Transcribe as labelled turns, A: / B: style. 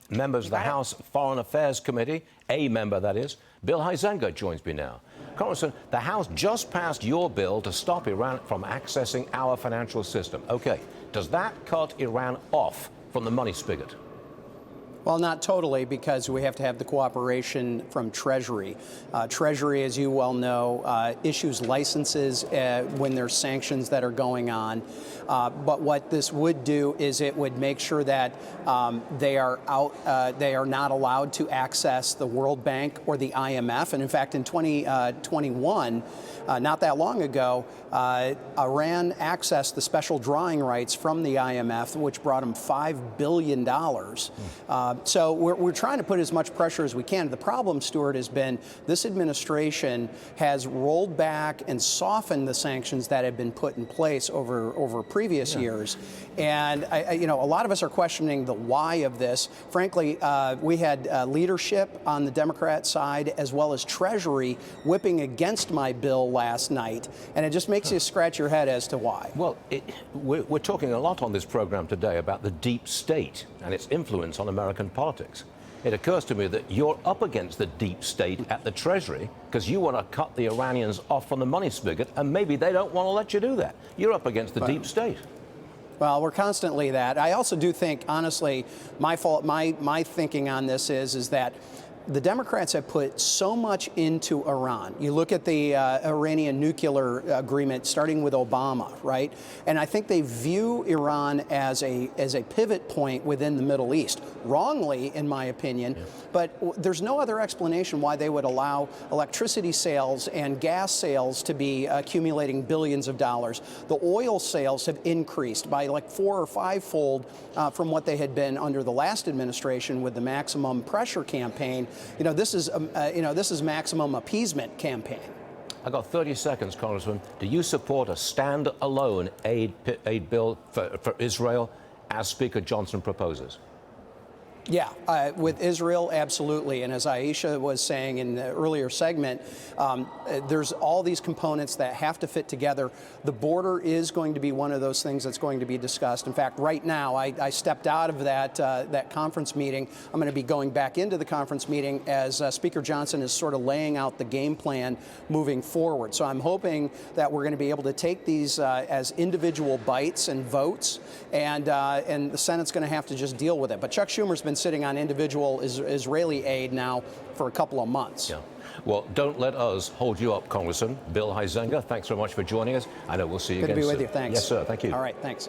A: members of the House Foreign Affairs Committee, a member that is. Bill Huizenga joins me now. Congressman, the House just passed your bill to stop Iran from accessing our financial system. Okay, does that cut Iran off from the money spigot?
B: Well, not totally, because we have to have the cooperation from Treasury. Treasury, as you well know, issues licenses when there's sanctions that are going on. But what this would do is it would make sure that they are not allowed to access the World Bank or the IMF. And in fact, in 2021, not that long ago, Iran accessed the special drawing rights from the IMF, which brought them $5 billion. So we're trying to put as much pressure as we can. The problem, Stuart, has been this administration has rolled back and softened the sanctions that have been put in place over previous years. And a lot of us are questioning the why of this. Frankly, we had leadership on the Democrat side as well as Treasury whipping against my bill last night. And it just makes you scratch your head as to why.
A: Well, we're talking a lot on this program today about the deep state and its influence on American politics. It occurs to me that you're up against the deep state at the Treasury because you want to cut the Iranians off from the money spigot, and maybe they don't want to let you do that. You're up against the deep state.
B: Well, we're constantly that. I also do think, honestly, my thinking on this is that the Democrats have put so much into Iran. You look at the Iranian nuclear agreement starting with Obama, right? And I think they view Iran as a pivot point within the Middle East. Wrongly, in my opinion, but there's no other explanation why they would allow electricity sales and gas sales to be accumulating billions of dollars. The oil sales have increased by like 4 or 5-fold from what they had been under the last administration with the maximum pressure campaign. This is maximum appeasement campaign.
A: I got 30 seconds, Congressman. Do you support a stand-alone aid bill for Israel, as Speaker Johnson proposes?
B: Yeah, with Israel, absolutely. And as Aisha was saying in the earlier segment, there's all these components that have to fit together. The border is going to be one of those things that's going to be discussed. In fact, right now, I stepped out of that conference meeting. I'm going to be going back into the conference meeting as Speaker Johnson is sort of laying out the game plan moving forward. So I'm hoping that we're going to be able to take these as individual bites and votes, and the Senate's going to have to just deal with it. But Chuck Schumer's been sitting on individual Israeli aid now for a couple of months.
A: Yeah. Well, don't let us hold you up, Congressman. Bill Huizenga, thanks very much for joining us. I know we'll see you again soon.
B: Good to be with you. Thanks.
A: Yes, sir. Thank you.
B: All right. Thanks.